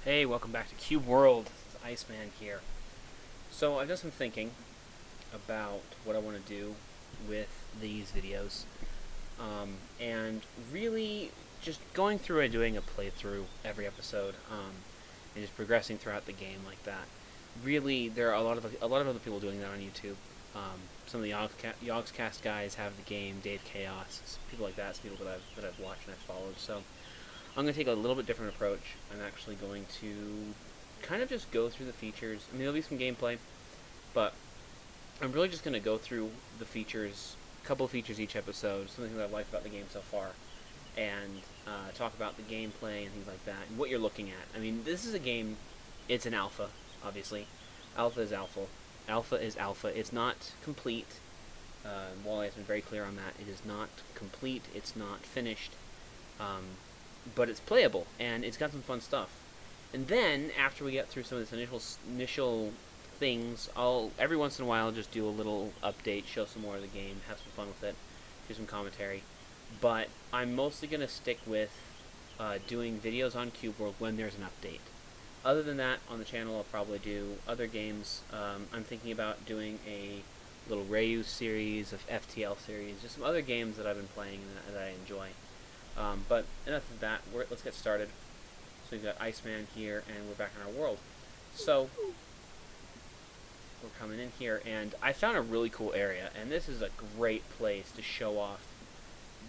Hey, welcome back to Cube World. This is Iceman here. So I've done some thinking about what I want to do with these videos, and really just going through and doing a playthrough every episode, and just progressing throughout the game like that. Really, there are a lot of other people doing that on YouTube. Some of the Yogscast guys have the game, Dave Chaos, people like that, some people that I've watched and I've followed. So I'm going to take a little bit different approach. I'm actually going to kind of just go through the features. I mean, there'll be some gameplay, but I'm really just going to go through the features, a couple of features each episode, something that I've liked about the game so far, and talk about the gameplay and things like that, and what you're looking at. I mean, this is a game, it's an alpha, obviously. Alpha is alpha. Alpha is alpha. It's not complete. Wally has been very clear on that. It is not complete. It's not finished. But it's playable, and it's got some fun stuff. And then, after we get through some of this initial things, I'll, every once in a while, just do a little update, show some more of the game, have some fun with it, do some commentary. But I'm mostly going to stick with doing videos on Cube World when there's an update. Other than that, on the channel, I'll probably do other games. I'm thinking about doing a little Ryu series, of FTL series, just some other games that I've been playing and that I enjoy. But enough of that, let's get started. So we've got Iceman here, and we're back in our world. So, we're coming in here, and I found a really cool area, and this is a great place to show off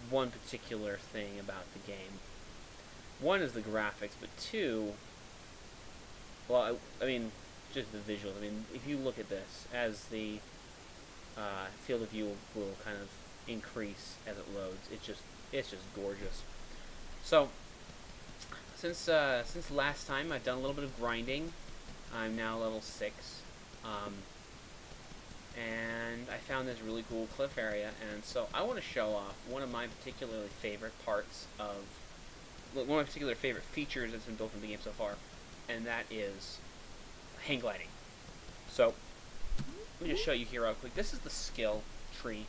one particular thing about the game. One is the graphics, but two, well, I mean, just the visuals. I mean, if you look at this, as the field of view will kind of increase as it loads, it's just gorgeous. So, since last time, I've done a little bit of grinding. I'm now level 6, and I found this really cool cliff area, and so I want to show off one of my particularly favorite parts of, one of my particular favorite features that's been built in the game so far, and that is hang gliding. So, let me just show you here real quick. This is the skill tree.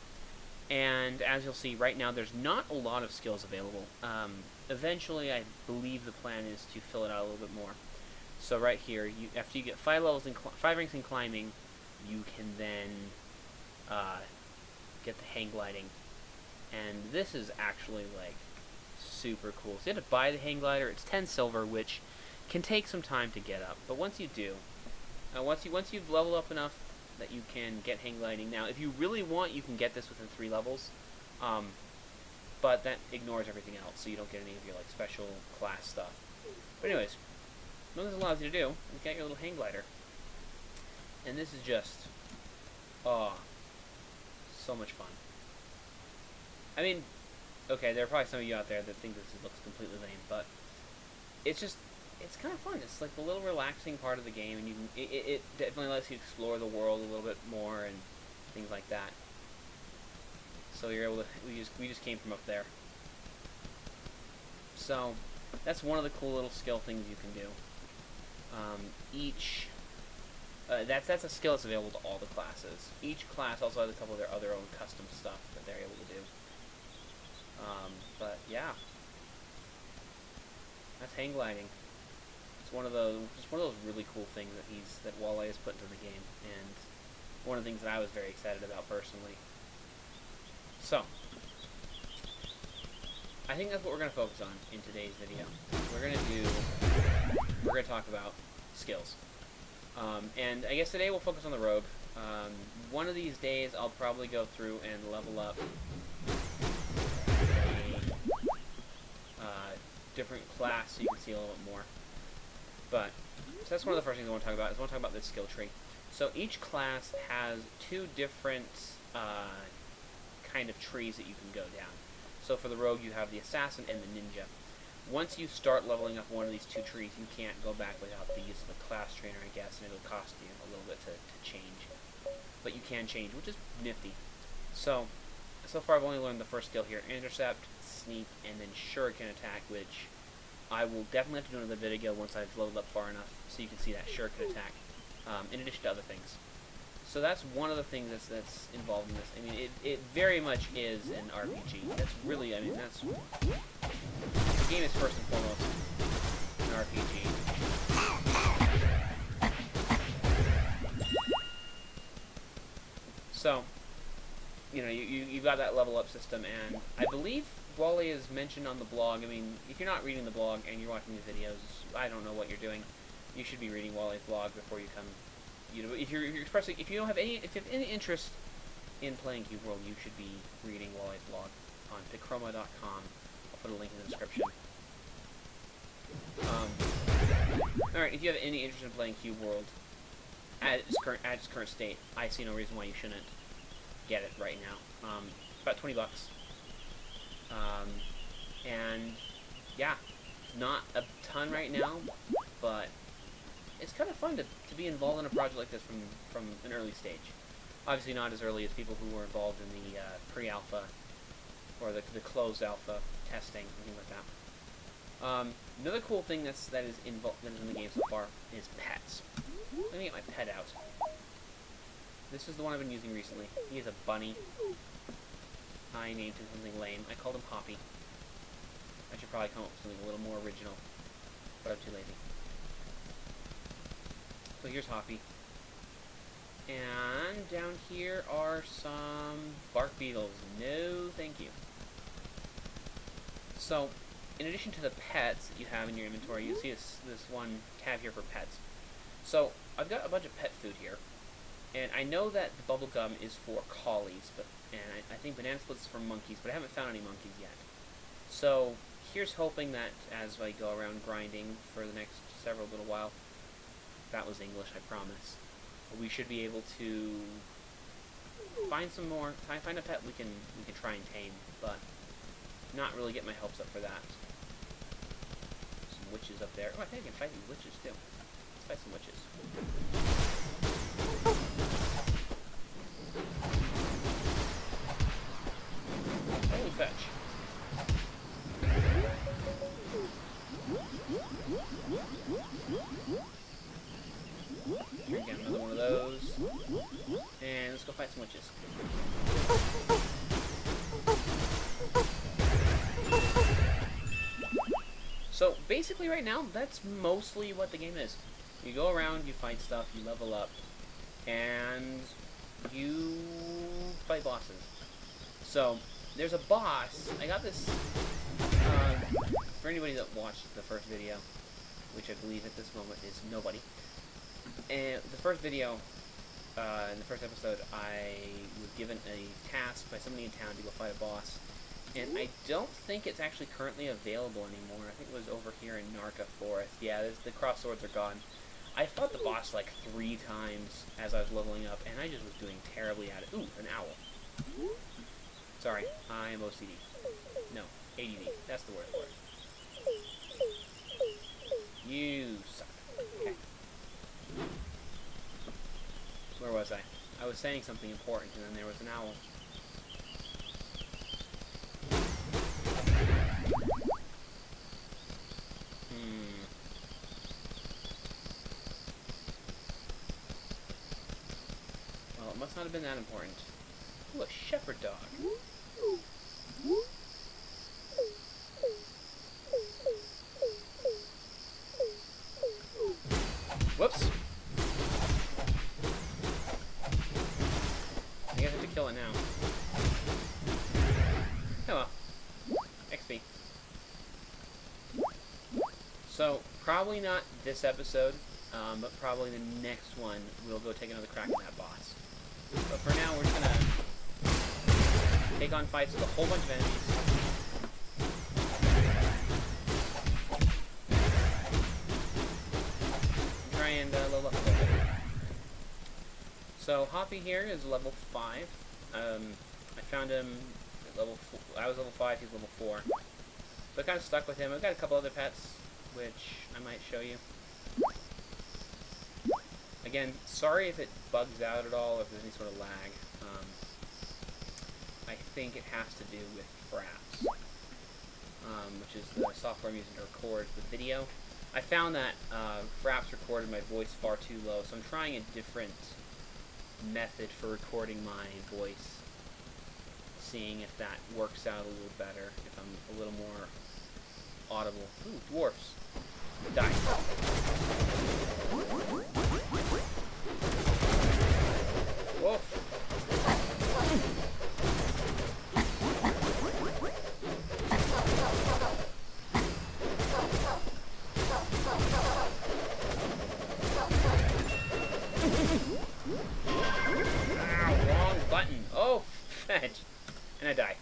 And as you'll see, right now there's not a lot of skills available. Eventually, I believe the plan is to fill it out a little bit more. So right here, after you get 5 ranks in climbing, you can then get the hang gliding. And this is actually like super cool. So you have to buy the hang glider. It's 10 silver, which can take some time to get up. But once you do, once you've leveled up enough that you can get hang gliding. Now, if you really want, you can get this within 3 levels, but that ignores everything else, so you don't get any of your like special class stuff. But anyways, what this allows you to do, you get your little hang glider, and this is just, oh, so much fun. I mean, okay, there are probably some of you out there that think this looks completely lame, but it's just, it's kind of fun. It's like the little relaxing part of the game, and you can, it definitely lets you explore the world a little bit more and things like that. So you're able to, we just came from up there. So that's one of the cool little skill things you can do. That's a skill that's available to all the classes. Each class also has a couple of their other own custom stuff that they're able to do. But yeah, that's hang gliding. It's one of those really cool things that Wally has put into the game, and one of the things that I was very excited about personally. So, I think that's what we're going to focus on in today's video. We're going to talk about skills, and I guess today we'll focus on the rogue. One of these days, I'll probably go through and level up a different class so you can see a little bit more. But, so that's one of the first things I want to talk about, is I want to talk about this skill tree. So each class has 2 different kind of trees that you can go down. So for the rogue, you have the assassin and the ninja. Once you start leveling up one of these 2 trees, you can't go back without the use of a class trainer, I guess, and it'll cost you a little bit to change. But you can change, which is nifty. So far I've only learned the first skill here, intercept, sneak, and then shuriken attack, which I will definitely have to do another video once I've leveled up far enough so you can see that shuriken attack, in addition to other things. So that's one of the things that's involved in this. I mean, it very much is an RPG. That's really, I mean, the game is first and foremost an RPG. you know, you've got that level up system, and I believe Wally is mentioned on the blog. I mean, if you're not reading the blog and you're watching these videos, I don't know what you're doing. You should be reading Wally's blog before you come. You know, if you're expressing, if you have any interest in playing Cube World, you should be reading Wally's blog on pichroma.com. I'll put a link in the description. Alright, if you have any interest in playing Cube World at its current state, I see no reason why you shouldn't get it right now. About $20. And yeah, it's not a ton right now, but it's kind of fun to be involved in a project like this from an early stage. Obviously not as early as people who were involved in the pre-alpha or the closed alpha testing and things like that. Another cool thing that is in the game so far is pets. Let me get my pet out. This is the one I've been using recently. He is a bunny. I named him something lame. I called him Hoppy. I should probably come up with something a little more original, but I'm too lazy. So here's Hoppy. And down here are some bark beetles. No, thank you. So, in addition to the pets that you have in your inventory, you see this one tab here for pets. So, I've got a bunch of pet food here. And I know that the bubble gum is for collies, and I think banana splits is for monkeys, but I haven't found any monkeys yet. So, here's hoping that as I go around grinding for the next several little while, that was English, I promise, we should be able to find some more, find a pet we can try and tame, but not really get my hopes up for that. Some witches up there. Oh, I think I can fight these witches too. Let's fight some witches. Holy fetch. Here, get another one of those. And let's go fight some witches. So, basically right now, that's mostly what the game is. You go around, you fight stuff, you level up, and you fight bosses. So, there's a boss. I got this, for anybody that watched the first video, which I believe at this moment is nobody. And the first video, in the first episode, I was given a task by somebody in town to go fight a boss. And I don't think it's actually currently available anymore. I think it was over here in Narca Forest. Yeah, the cross swords are gone. I fought the boss like 3 times as I was leveling up, and I just was doing terribly at it. Ooh, an owl. Sorry, I am OCD. No, ADD. That's the word for it. You suck. Okay. Where was I? I was saying something important, and then there was an owl. Well, it must not have been that important. Ooh, a shepherd dog. Whoops. I guess I have to kill it now. Oh well. XP. So, probably not this episode, but probably the next one we'll go take another crack at that boss. But for now, we're just gonna take on fights with a whole bunch of enemies. Try and level up a little bit. So Hoppy here is level 5. I found him at level 4. I was level 5, he's level 4. So I kind of stuck with him. I've got a couple other pets, which I might show you. Again, sorry if it bugs out at all, or if there's any sort of lag. I think it has to do with Fraps, which is the software I'm using to record the video. I found that Fraps recorded my voice far too low, so I'm trying a different method for recording my voice, seeing if that works out a little better, if I'm a little more audible. Ooh, dwarfs. Die. Woof. fetch! And I die.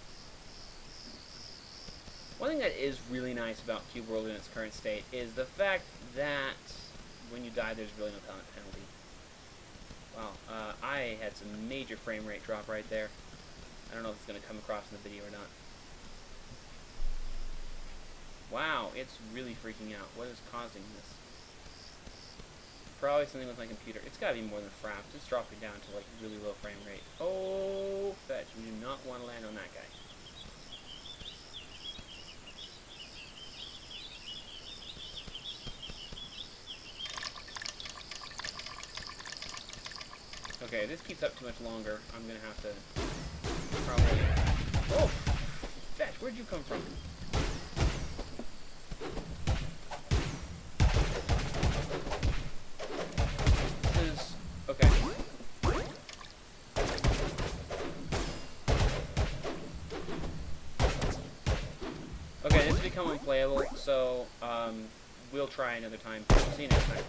One thing that is really nice about Cube World in its current state is the fact that when you die, there's really no penalty. Wow, I had some major frame rate drop right there. I don't know if it's going to come across in the video or not. Wow, it's really freaking out. What is causing this? Probably something with my computer. It's got to be more than fraps. It's dropping down to like really low frame rate. Oh, fetch. We do not want to land on that guy. Okay, if this keeps up too much longer, I'm going to have to probably... Oh! Fetch, where'd you come from? This is... Okay. Okay, this has become unplayable, so we'll try another time. See you next time.